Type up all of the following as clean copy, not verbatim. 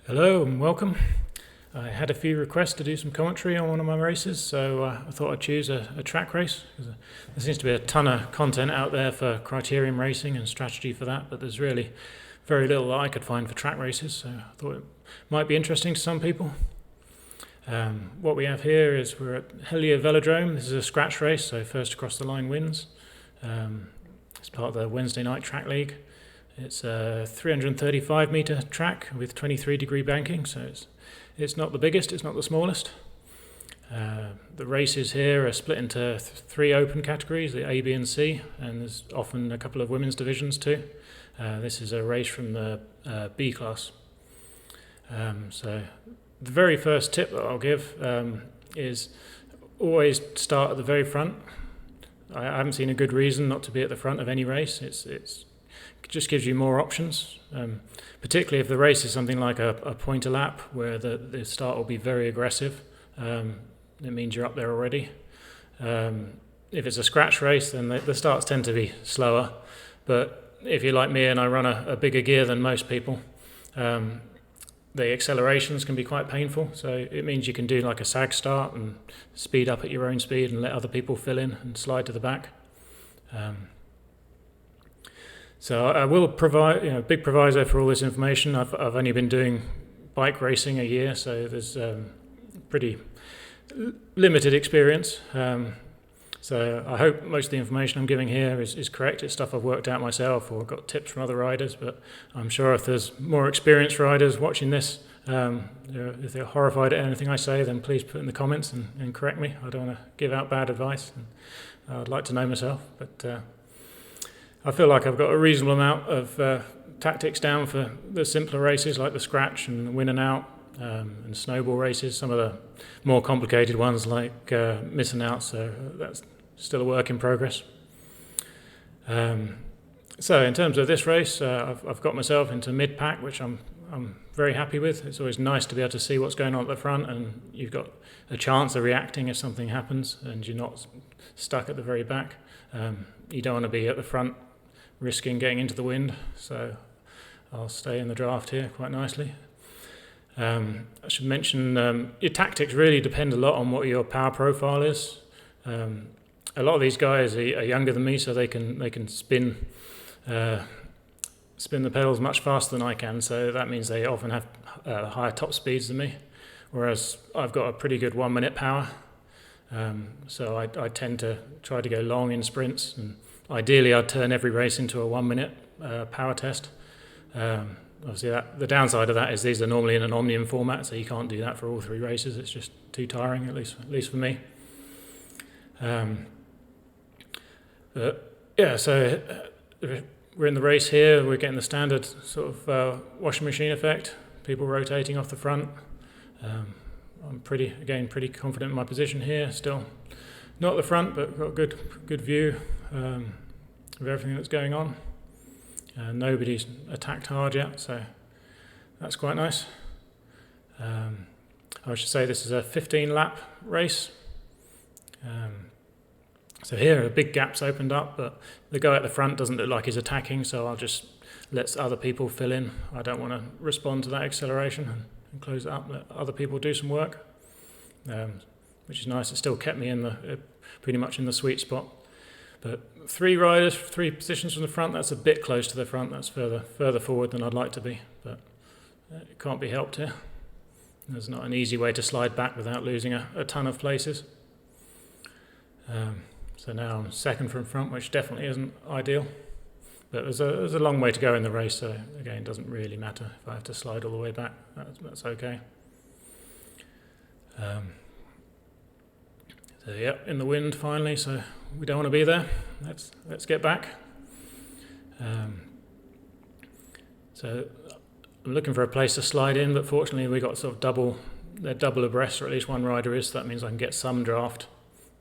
Hello and welcome. I had a few requests to do some commentary on one of my races, so I thought I'd choose a track race. There seems to be a ton of content out there for criterium racing and strategy for that, but there's really very little that I could find for track races, so I thought it might be interesting to some people. What we have here is we're at Velodrome. This is a scratch race, so first across the line wins. It's part of the Wednesday night track league. It's a 335 metre track with 23-degree banking, so it's not the biggest, it's not the smallest. The races here are split into three open categories, the A, B and C, and there's often a couple of women's divisions too. This is a race from the B class. So the very first tip that I'll give is always start at the very front. I haven't seen a good reason not to be at the front of any race. It just gives you more options, particularly if the race is something like a pointer lap where the start will be very aggressive. It means you're up there already. If it's a scratch race, then the starts tend to be slower, but if you're like me and I run a bigger gear than most people, the accelerations can be quite painful, so it means you can do like a sag start and speed up at your own speed and let other people fill in and slide to the back. So I will provide, big proviso for all this information. I've only been doing bike racing a year, so there's pretty limited experience. So I hope most of the information I'm giving here is correct. It's stuff I've worked out myself or got tips from other riders, but I'm sure if there's more experienced riders watching this, if they're horrified at anything I say, then please put in the comments and correct me. I don't want to give out bad advice. I'd like to know myself, but I feel like I've got a reasonable amount of tactics down for the simpler races like the scratch and win and out and snowball races, some of the more complicated ones like missing out, so that's still a work in progress. So in terms of this race, I've got myself into mid-pack, which I'm very happy with. It's always nice to be able to see what's going on at the front, and you've got a chance of reacting if something happens and you're not stuck at the very back. You don't want to be at the front risking getting into the wind, so I'll stay in the draft here quite nicely. I should mention your tactics really depend a lot on what your power profile is. A lot of these guys are younger than me, so they can spin the pedals much faster than I can, so that means they often have higher top speeds than me, whereas I've got a pretty good 1 minute power. So I tend to try to go long in sprints, and ideally I'd turn every race into a 1 minute power test. Obviously the downside of that is these are normally in an omnium format, so you can't do that for all three races. It's just too tiring, at least for me. But yeah, so we're in the race here. We're getting the standard sort of washing machine effect, people rotating off the front. I'm pretty confident in my position here. Still not at the front, but got a good view of everything that's going on. Nobody's attacked hard yet, so that's quite nice. I should say this is a 15-lap race. So here a big gap's opened up, but the guy at the front doesn't look like he's attacking, so I'll just let other people fill in. I don't want to respond to that acceleration and close it up, let other people do some work, which is nice. It still kept me in pretty much in the sweet spot. But three riders, three positions from the front, that's a bit close to the front. That's further forward than I'd like to be, but it can't be helped here. There's not an easy way to slide back without losing a ton of places. So now I'm second from front, which definitely isn't ideal. But there's a long way to go in the race, so again, it doesn't really matter if I have to slide all the way back. That's okay. So yeah, in the wind finally, so we don't want to be there. Let's get back. So I'm looking for a place to slide in, but fortunately we got sort of they're double abreast, or at least one rider is, so that means I can get some draft,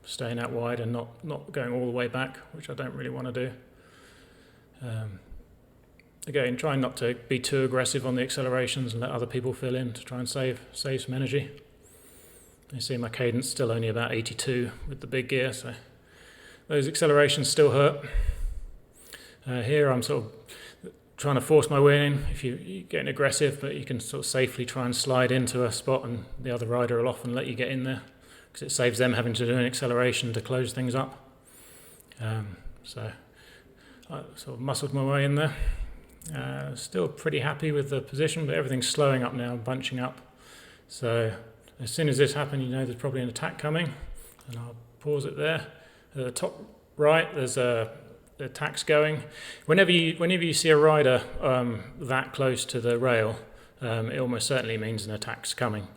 staying out wide and not going all the way back, which I don't really want to do. Again, trying not to be too aggressive on the accelerations and let other people fill in to try and save some energy. You see my cadence still only about 82 with the big gear, so those accelerations still hurt. Here I'm sort of trying to force my way in. If you're getting aggressive, but you can sort of safely try and slide into a spot, and the other rider will often let you get in there because it saves them having to do an acceleration to close things up. So I sort of muscled my way in there. Still pretty happy with the position, but everything's slowing up now, bunching up. So as soon as this happens, you know there's probably an attack coming, and I'll pause it there. At the top right, there's the attack's going. Whenever you see a rider that close to the rail, it almost certainly means an attack's coming.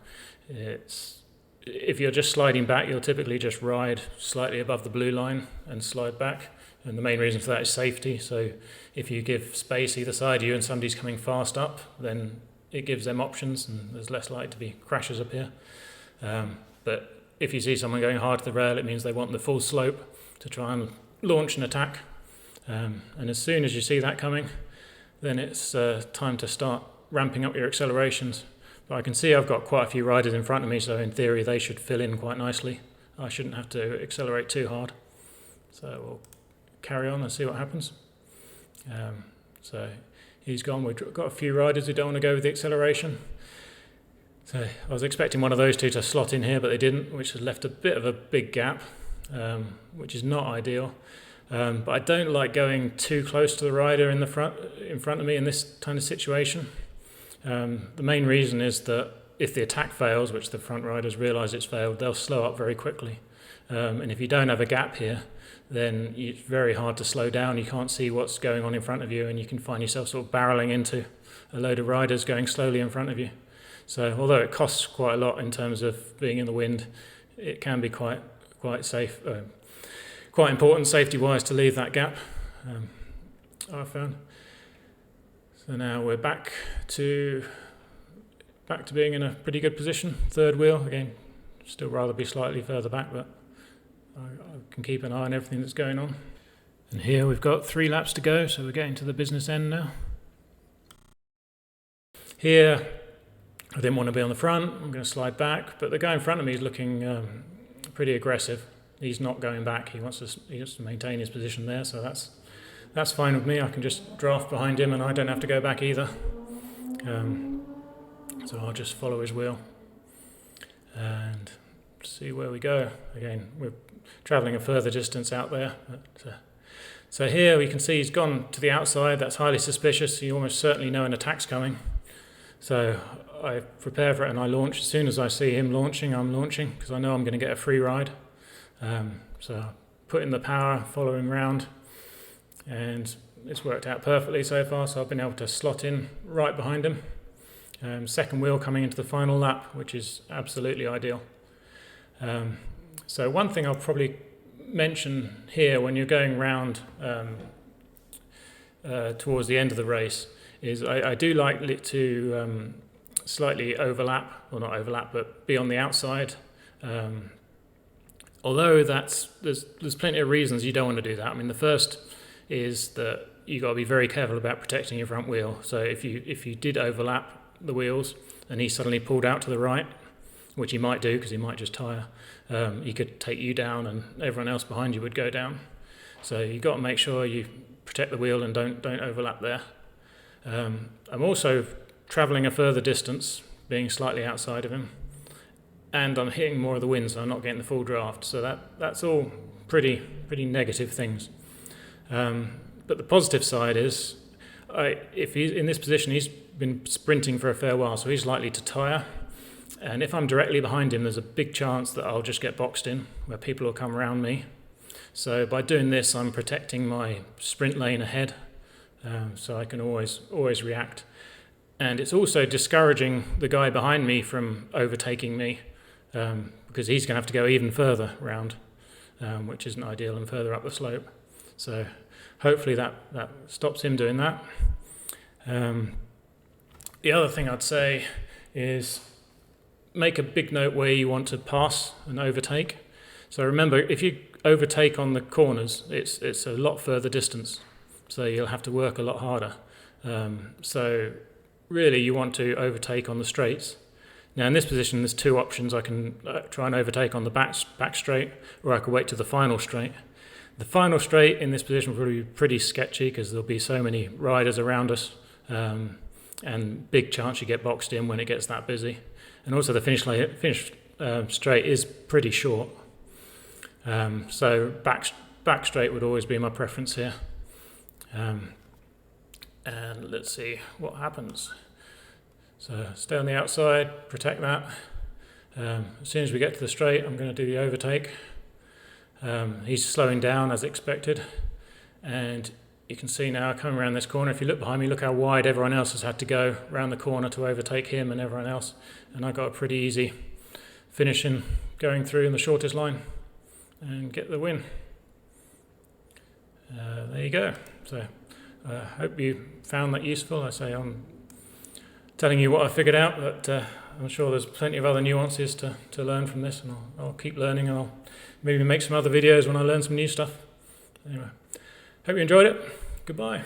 If you're just sliding back, you'll typically just ride slightly above the blue line and slide back. And the main reason for that is safety. So if you give space either side of you and somebody's coming fast up, then it gives them options, and there's less likely to be crashes up here. But if you see someone going hard to the rail, it means they want the full slope to try and launch an attack. And as soon as you see that coming, then it's time to start ramping up your accelerations. But I can see I've got quite a few riders in front of me, so in theory they should fill in quite nicely. I shouldn't have to accelerate too hard. So we'll carry on and see what happens. So he's gone. We've got a few riders who don't want to go with the acceleration. So I was expecting one of those two to slot in here, but they didn't, which has left a bit of a big gap, which is not ideal. But I don't like going too close to the rider in front of me in this kind of situation. The main reason is that if the attack fails, which the front riders realise it's failed, they'll slow up very quickly. And if you don't have a gap here, then it's very hard to slow down. You can't see what's going on in front of you, and you can find yourself sort of barreling into a load of riders going slowly in front of you. So although it costs quite a lot in terms of being in the wind, it can be quite safe. Quite important safety-wise to leave that gap, I found. So now we're back to being in a pretty good position. Third wheel, again, still rather be slightly further back, but I can keep an eye on everything that's going on. And here we've got 3 laps to go, so we're getting to the business end now. Here, I didn't want to be on the front. I'm going to slide back, but the guy in front of me is looking pretty aggressive. He's not going back. He wants to maintain his position there, so that's fine with me. I can just draft behind him, and I don't have to go back either. So I'll just follow his wheel and see where we go. Again, we're travelling a further distance out there. So here we can see he's gone to the outside. That's highly suspicious. You almost certainly know an attack's coming. So I prepare for it and I launch. As soon as I see him launching, I'm launching because I know I'm going to get a free ride. So put in the power, following round, and it's worked out perfectly so far. So I've been able to slot in right behind him. Second wheel coming into the final lap, which is absolutely ideal. So one thing I'll probably mention here when you're going round towards the end of the race is I do like it to slightly overlap, or not overlap, but be on the outside. Although there's plenty of reasons you don't want to do that. I mean, the first is that you got to be very careful about protecting your front wheel. So if you did overlap the wheels and he suddenly pulled out to the right, which he might do because he might just tyre, he could take you down and everyone else behind you would go down. So you've got to make sure you protect the wheel and don't overlap there. I'm also travelling a further distance, being slightly outside of him, and I'm hitting more of the wind, so I'm not getting the full draft. So that's all pretty negative things. But the positive side is, if he's in this position, he's been sprinting for a fair while, so he's likely to tyre. And if I'm directly behind him, there's a big chance that I'll just get boxed in, where people will come around me. So by doing this, I'm protecting my sprint lane ahead, so I can always react. And it's also discouraging the guy behind me from overtaking me, because he's going to have to go even further round, which isn't ideal, and further up the slope. So hopefully that stops him doing that. The other thing I'd say is make a big note where you want to pass and overtake. So remember, if you overtake on the corners, it's a lot further distance, so you'll have to work a lot harder. So really you want to overtake on the straights. Now in this position there's 2 options. I can try and overtake on the back straight, or I could wait to the final straight. The final straight in this position will probably be pretty sketchy because there'll be so many riders around us, and big chance you get boxed in when it gets that busy. And also the finish straight is pretty short, so back straight would always be my preference here. And let's see what happens. So stay on the outside, protect that. As soon as we get to the straight, I'm going to do the overtake. He's slowing down as expected, and you can see now coming around this corner, if you look behind me, look how wide everyone else has had to go around the corner to overtake him and everyone else, and I got a pretty easy finishing going through in the shortest line and get the win. There you go. So I hope you found that useful. I say I'm telling you what I figured out, but I'm sure there's plenty of other nuances to learn from this, and I'll keep learning, and I'll maybe make some other videos when I learn some new stuff. Anyway, hope you enjoyed it. Goodbye.